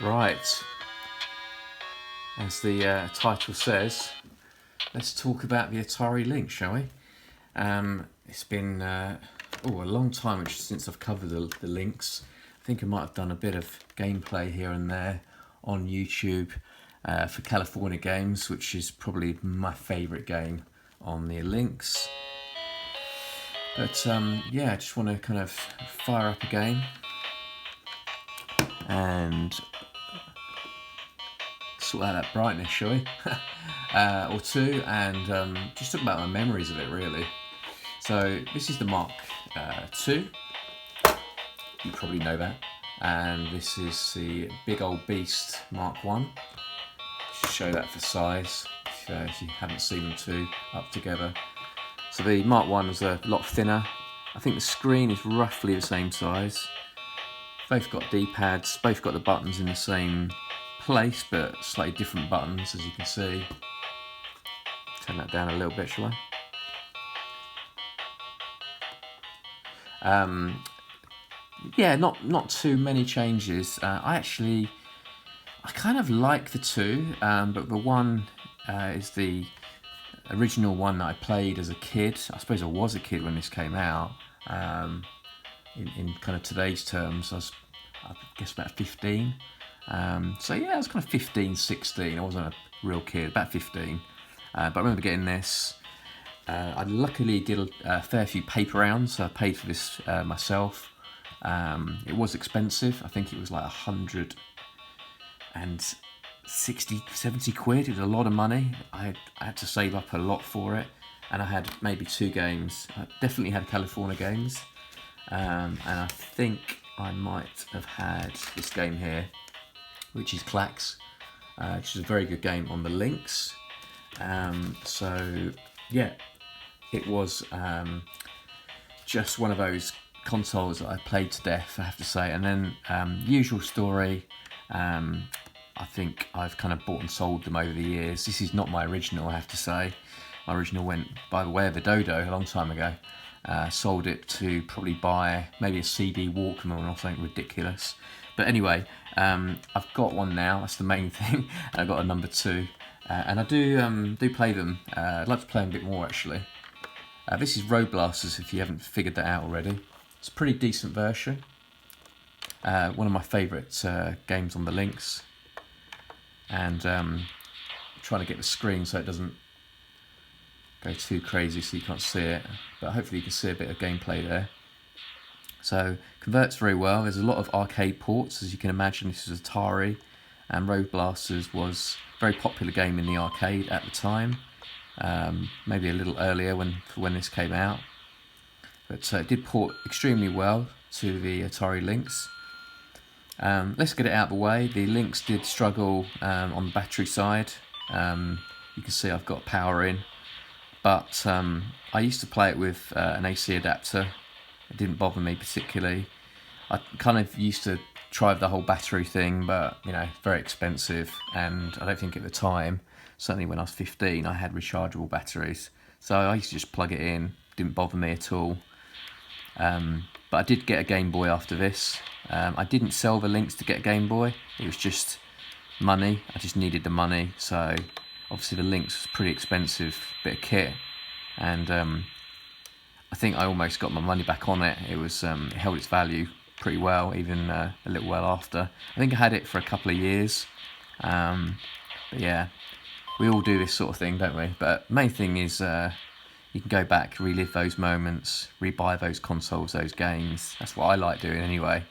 Right, as the title says, let's talk about the Atari Lynx, shall we? It's been a long time since I've covered the Lynx. I think I might have done a bit of gameplay here and there on YouTube for California Games, which is probably my favourite game on the Lynx. But I just want to kind of fire up a game and sort out that brightness, shall we? Or two, and just talk about my memories of it, really. So this is the Mark II. You probably know that. And this is the big old beast Mark I. Show that for size, if you haven't seen them two up together. So the Mark I was a lot thinner. I think the screen is roughly the same size. Both got D-pads, both got the buttons in the same place, but slightly different buttons, as you can see. Turn that down a little bit, shall I? Not too many changes. I kind of like the two, but the one is the original one that I played as a kid. I suppose I was a kid when this came out. In kind of today's terms, I guess about 15. I was kind of 15, 16. I wasn't a real kid, about 15. But I remember getting this. I luckily did a fair few paper rounds, so I paid for this myself. It was expensive. I think it was like 160, 70 quid. It was a lot of money. I had to save up a lot for it. And I had maybe 2 games. I definitely had California Games. And I think I might have had this game here, which is Clax, which is a very good game on the Lynx. It was just one of those consoles that I played to death, I have to say. And then usual story, I think I've kind of bought and sold them over the years. This is not my original, I have to say. My original went by the way of a dodo a long time ago. Sold it to probably buy maybe a CD Walkman or something ridiculous. But anyway, I've got one now, that's the main thing. I've got a number 2. And I do play them. I'd like to play them a bit more, actually. This is Roadblasters, if you haven't figured that out already. It's a pretty decent version. One of my favourite games on the Lynx. And trying to get the screen so it doesn't go too crazy so you can't see it. But hopefully you can see a bit of gameplay there. So, converts very well. There's a lot of arcade ports, as you can imagine. This is Atari, and Roadblasters was a very popular game in the arcade at the time. Maybe a little earlier when this came out. But it did port extremely well to the Atari Lynx. Let's get it out of the way. The Lynx did struggle on the battery side. You can see I've got power in. But I used to play it with an AC adapter. It didn't bother me particularly. I kind of used to try the whole battery thing, but very expensive, and I don't think at the time, certainly when I was 15, I had rechargeable batteries. So I used to just plug it in, didn't bother me at all. But I did get a Game Boy after this. I didn't sell the Lynx to get a Game Boy, it was just money. I just needed the money, so obviously the Lynx was pretty expensive bit of kit, and I think I almost got my money back on it. It was it held its value pretty well, even a little while after. I think I had it for a couple of years. But yeah, we all do this sort of thing, don't we? But main thing is you can go back, relive those moments, rebuy those consoles, those games. That's what I like doing anyway.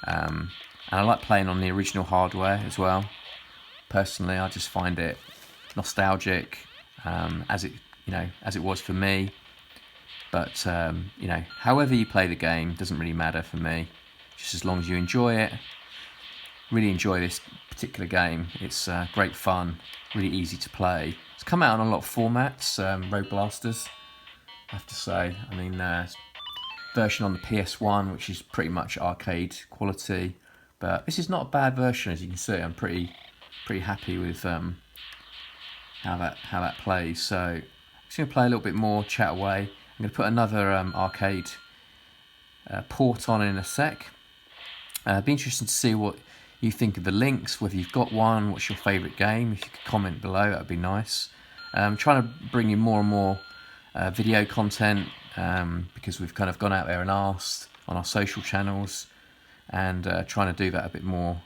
And I like playing on the original hardware as well. Personally, I just find it nostalgic, as it was for me. But however you play the game doesn't really matter for me, just as long as you enjoy it. Really enjoy this particular game. It's great fun, really easy to play. It's come out on a lot of formats, Roadblasters, I have to say. I mean, version on the PS1, which is pretty much arcade quality, but this is not a bad version, as you can see. I'm pretty happy with how that plays. So I'm just going to play a little bit more, chat away. I'm going to put another arcade port on in a sec. It'd be interesting to see what you think of the Lynx, whether you've got one, what's your favourite game. If you could comment below, that would be nice. Trying to bring you more and more video content, because we've kind of gone out there and asked on our social channels, and trying to do that a bit more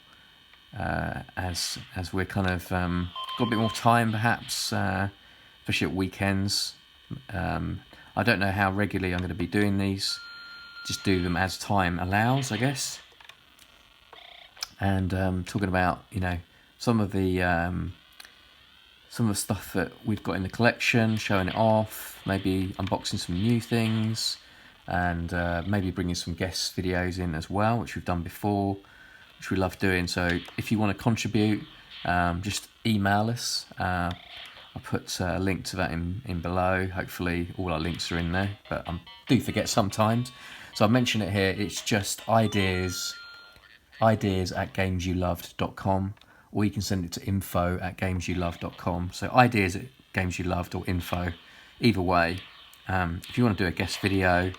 as we're kind of got a bit more time, perhaps, especially at weekends. I don't know how regularly I'm going to be doing these. Just do them as time allows, I guess. And talking about, you know, some of the stuff that we've got in the collection, showing it off, maybe unboxing some new things, and maybe bringing some guest videos in as well, which we've done before, which we love doing. So if you want to contribute, just email us. I'll put a link to that in below. Hopefully all our links are in there, but I do forget sometimes. So I'll mention it here. It's just ideas at gamesYouLoved.com, or you can send it to info@gamesYouLoved.com. So ideas at gamesYouLoved or info, either way. If you want to do a guest video,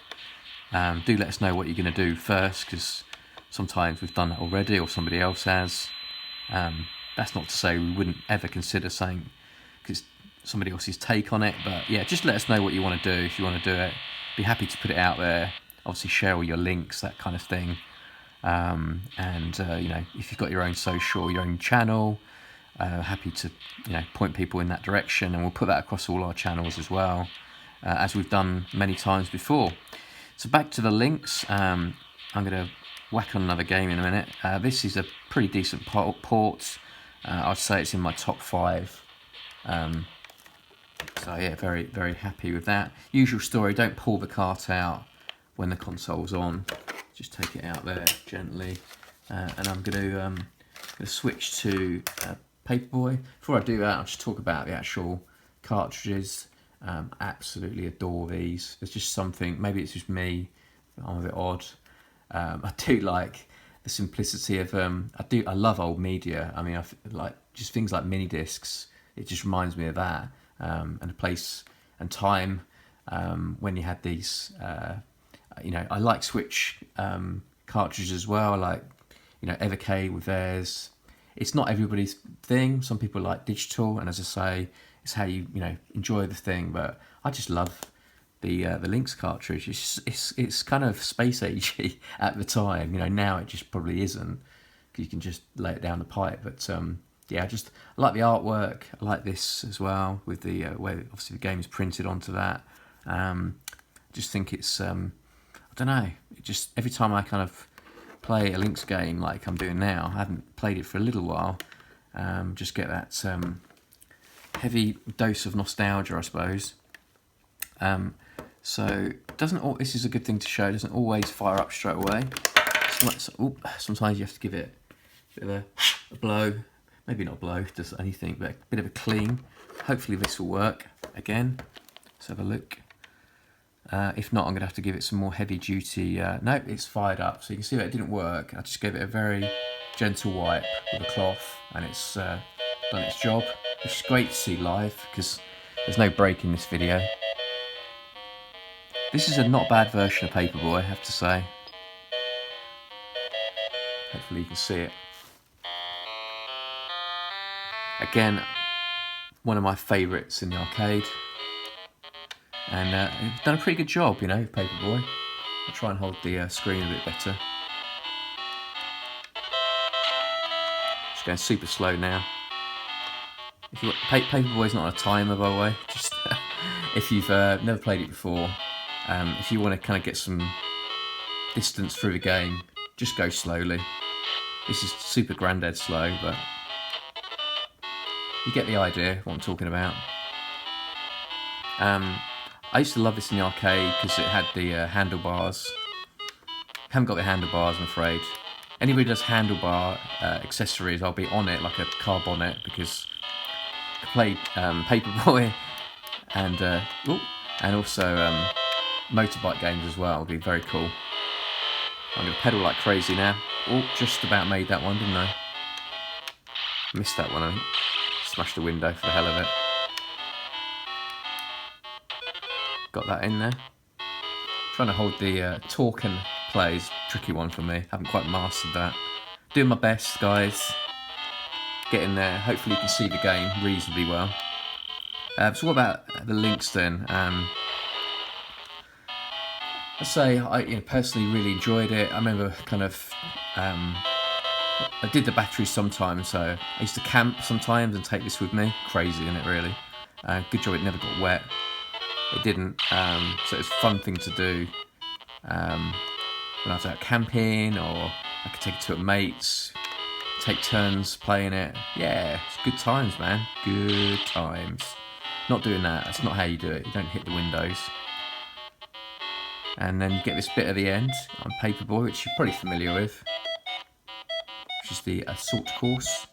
do let us know what you're going to do first, because sometimes we've done that already or somebody else has. That's not to say we wouldn't ever consider saying, because somebody else's take on it, but yeah, just let us know what you want to do. If you want to do it, be happy to put it out there. Obviously share all your links, that kind of thing. And you know, if you've got your own social, your own channel, happy to, you know, point people in that direction, and we'll put that across all our channels as well, as we've done many times before. So back to the Lynx. I'm going to whack on another game in a minute. This is a pretty decent port. I'd say it's in my top 5. So yeah, very, very happy with that. Usual story, don't pull the cart out when the console's on. Just take it out there gently. And I'm going to switch to Paperboy. Before I do that, I'll just talk about the actual cartridges. Absolutely adore these. There's just something, maybe it's just me, I'm a bit odd. I do like the simplicity of, I love old media. I mean, I like just things like mini discs. It just reminds me of that, and a place and time when you had these. You know, I like Switch cartridges as well. I like, you know, Evercade with theirs. It's not everybody's thing. Some people like digital, and as I say, it's how you know, enjoy the thing. But I just love the Lynx cartridge. It's kind of space agey at the time. You know, now it just probably isn't, because you can just lay it down the pipe. But yeah, I like the artwork. I like this as well, with the way obviously the game is printed onto that. Just think it's I don't know. It just, every time I kind of play a Lynx game like I'm doing now, I haven't played it for a little while. Just get that heavy dose of nostalgia, I suppose. So this is a good thing to show. It doesn't always fire up straight away. Sometimes you have to give it a bit of a blow. Maybe not blow, just anything, but a bit of a clean. Hopefully this will work again. Let's have a look. If not, I'm going to have to give it some more heavy duty. No, it's fired up. So you can see that it didn't work. I just gave it a very gentle wipe with a cloth, and it's done its job, which is great to see live, because there's no break in this video. This is a not bad version of Paperboy, I have to say. Hopefully you can see it. Again, one of my favourites in the arcade. And it's done a pretty good job, you know, Paperboy. I'll try and hold the screen a bit better. Just going super slow now. Paperboy's not on a timer, by the way. Just if you've never played it before, if you want to kind of get some distance through the game, just go slowly. This is super granddad slow, but you get the idea what I'm talking about. I used to love this in the arcade because it had the handlebars. Haven't got the handlebars, I'm afraid. Anybody who does handlebar accessories, I'll be on it like a car bonnet, because I played Paperboy and also motorbike games as well. It'll be very cool. I'm going to pedal like crazy now. Oh, just about made that one, didn't I? Missed that one, I think. Smashed the window for the hell of it. Got that in there. Trying to hold the talk and play is a tricky one for me. Haven't quite mastered that. doing my best, guys. Getting there. Hopefully you can see the game reasonably well. So what about the Lynx then? I'd say I personally really enjoyed it. I remember kind of I did the batteries sometimes, so I used to camp sometimes and take this with me. Crazy, isn't it, really? Good job it never got wet. It didn't, so it's a fun thing to do when I was out camping, or I could take it to a mate's, take turns playing it. Yeah, it's good times, man. Good times. Not doing that. That's not how you do it. You don't hit the windows. And then you get this bit at the end on Paperboy, which you're probably familiar with, which is the assault course.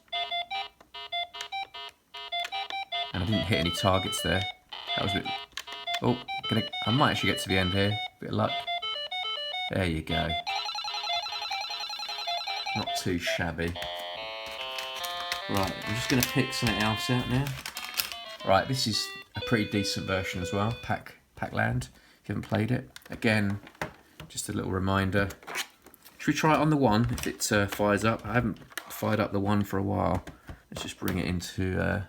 And I didn't hit any targets there. That was a bit... Oh, I might actually get to the end here. Bit of luck. There you go. Not too shabby. Right, I'm just going to pick something else out now. Right, this is a pretty decent version as well. Pac-Land, if you haven't played it. Again, just a little reminder. Should we try it on the one if it fires up? I haven't fired up the one for a while. Let's just bring it into...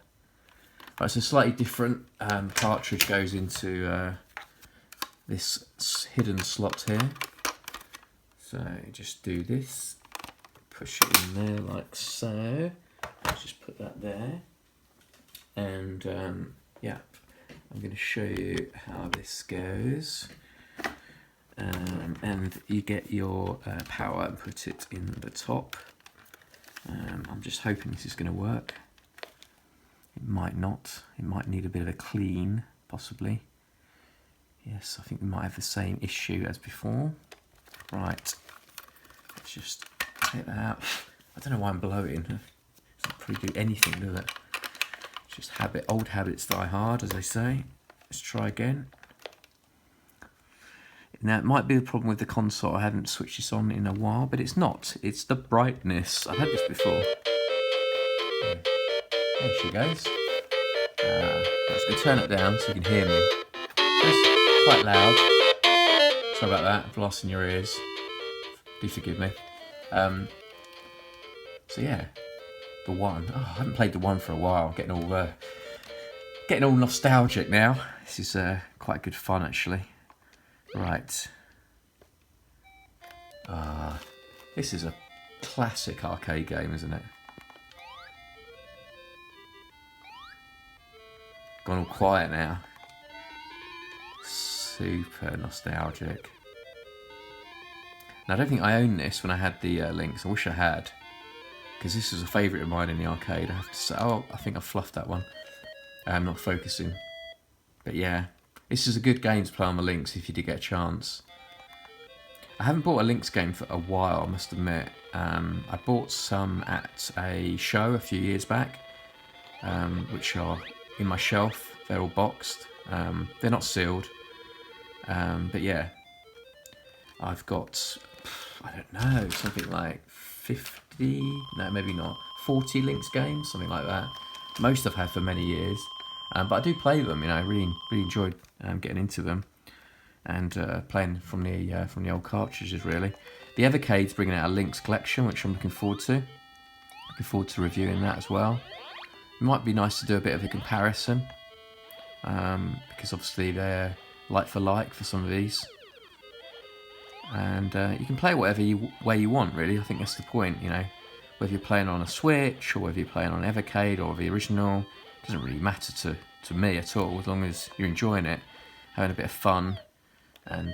Right, so slightly different cartridge goes into this hidden slot here. So just do this. Push it in there like so. Let's just put that there. And yeah, I'm going to show you how this goes. And you get your power and put it in the top. I'm just hoping this is going to work. It might not. It might need a bit of a clean, possibly. Yes, I think we might have the same issue as before. Right, let's just take that out. I don't know why I'm blowing. It doesn't probably do anything, does it? It's just habit. Old habits die hard, as they say. Let's try again. Now, it might be the problem with the console. I haven't switched this on in a while, but it's not. It's the brightness. I've had this before. There she goes. I'm just going to turn it down so you can hear me. It's quite loud. Sorry about that, blasting your ears. Do forgive me. So yeah, the one. Oh, I haven't played the one for a while. Getting all nostalgic now. This is quite good fun actually. Right. This is a classic arcade game, isn't it? Gone all quiet now. Super nostalgic. Now I don't think I owned this when I had the Lynx. I wish I had, because this was a favourite of mine in the arcade. I have to say. Oh, I think I fluffed that one. I'm not focusing. But yeah, this is a good game to play on the Lynx if you did get a chance. I haven't bought a Lynx game for a while, I must admit. I bought some at a show a few years back, which are in my shelf. They're all boxed. They're not sealed. But yeah, I've got, I don't know, something like 50, no maybe not, 40 Lynx games, something like that. Most I've had for many years. But I do play them, you know, I really enjoyed getting into them. And playing from the old cartridges, really. The Evercade's bringing out a Lynx collection, which I'm looking forward to. Looking forward to reviewing that as well. It might be nice to do a bit of a comparison, because obviously they're like for like for some of these. And you can play whatever way you want, really. I think that's the point, you know. Whether you're playing on a Switch, or whether you're playing on Evercade, or the original, it doesn't really matter to me at all, as long as you're enjoying it, having a bit of fun. And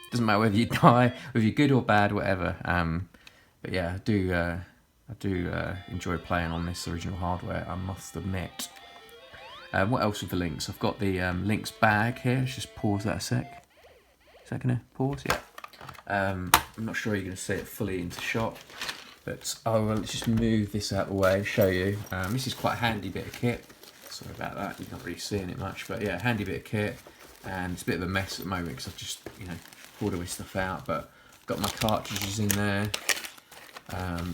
doesn't matter whether you die, whether you're good or bad, whatever. But yeah, I do enjoy playing on this original hardware, I must admit. What else with the Lynx? I've got the Lynx bag here. Let's just pause that a sec. Is that going to pause? Yeah. I'm not sure you're going to see it fully into shot, but let's just move this out of the way and show you. This is quite a handy bit of kit. Sorry about that. You're not really seeing it much, but yeah, handy bit of kit. And it's a bit of a mess at the moment because I've just, you know, pulled all this stuff out, but I've got my cartridges in there.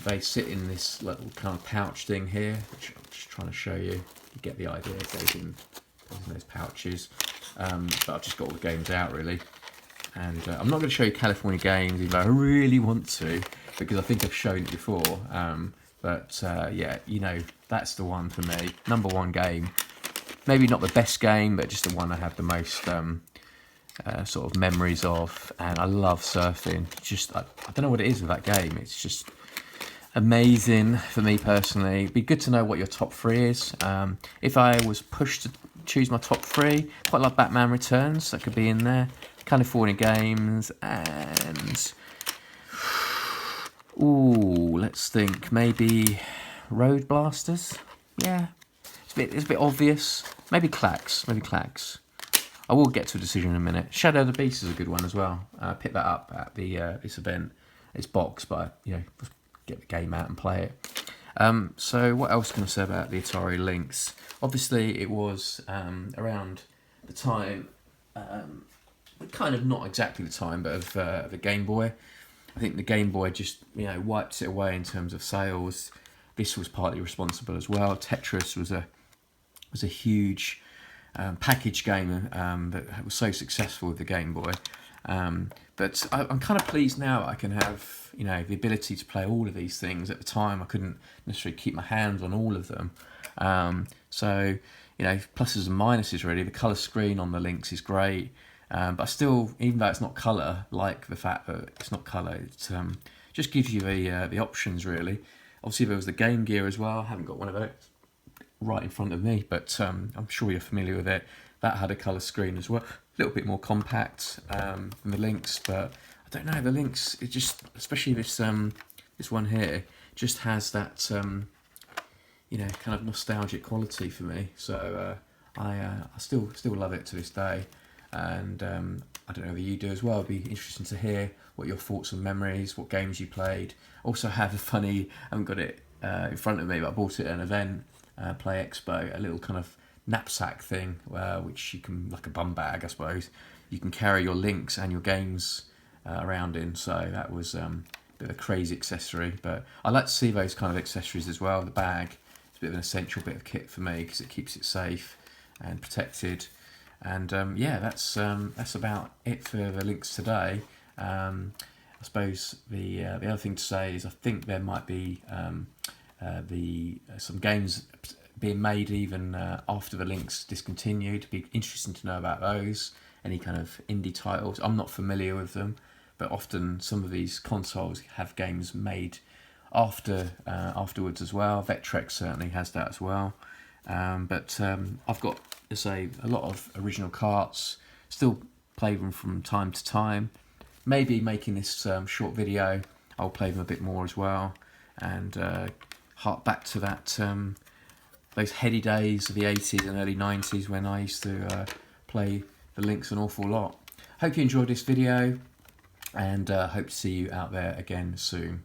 They sit in this little kind of pouch thing here, which I'm just trying to show you. You get the idea, it goes in those pouches. But I've just got all the games out, really. And I'm not going to show you California games, even though I really want to, because I think I've shown it before. Yeah, you know, that's the one for me. Number one game. Maybe not the best game, but just the one I have the most sort of memories of. And I love surfing. Just, I don't know what it is with that game. It's just amazing for me personally. It'd be good to know what your top 3 is. If I was pushed to choose my top 3, quite like Batman Returns, that could be in there. California games, and ooh, let's think, maybe Roadblasters. Yeah, it's a bit obvious. Maybe Clax. I will get to a decision in a minute. Shadow of the Beast is a good one as well. I picked that up at the this event. It's boxed, but you know, get the game out and play it. So what else can I say about the Atari Lynx? Obviously, it was around the time, kind of not exactly the time, but of the Game Boy. I think the Game Boy just, you know, wiped it away in terms of sales. This was partly responsible as well. Tetris was a huge package game that was so successful with the Game Boy. But I'm kind of pleased now I can have, you know, the ability to play all of these things. At the time, I couldn't necessarily keep my hands on all of them. So, you know, pluses and minuses really. The colour screen on the Lynx is great. But I still, even though it's not colour, like the fact that it's not colour, it just gives you the options really. Obviously there was the Game Gear as well. I haven't got one of those right in front of me, but I'm sure you're familiar with it. That had a colour screen as well. A little bit more compact than the Lynx, but I don't know, the Lynx, it just, especially this one here, just has that you know, kind of nostalgic quality for me. So I still love it to this day. And I don't know whether you do as well. It'd be interesting to hear what your thoughts and memories, what games you played. Also have a funny, I haven't got it in front of me, but I bought it at an event, Play Expo, a little kind of knapsack thing, which you can, like a bum bag I suppose, you can carry your Lynx and your games around in. So that was a bit of a crazy accessory, but I like to see those kind of accessories as well. The bag is a bit of an essential bit of kit for me because it keeps it safe and protected. And yeah, that's about it for the Lynx today. I suppose the other thing to say is I think there might be some games being made even after the Lynx discontinued. It'd be interesting to know about those. Any kind of indie titles. I'm not familiar with them, but often some of these consoles have games made afterwards as well. Vectrex certainly has that as well. But I've got, to say, a lot of original carts, still play them from time to time. Maybe making this short video, I'll play them a bit more as well, and hark back to that those heady days of the 80s and early 90s when I used to play the Lynx an awful lot. Hope you enjoyed this video, and hope to see you out there again soon.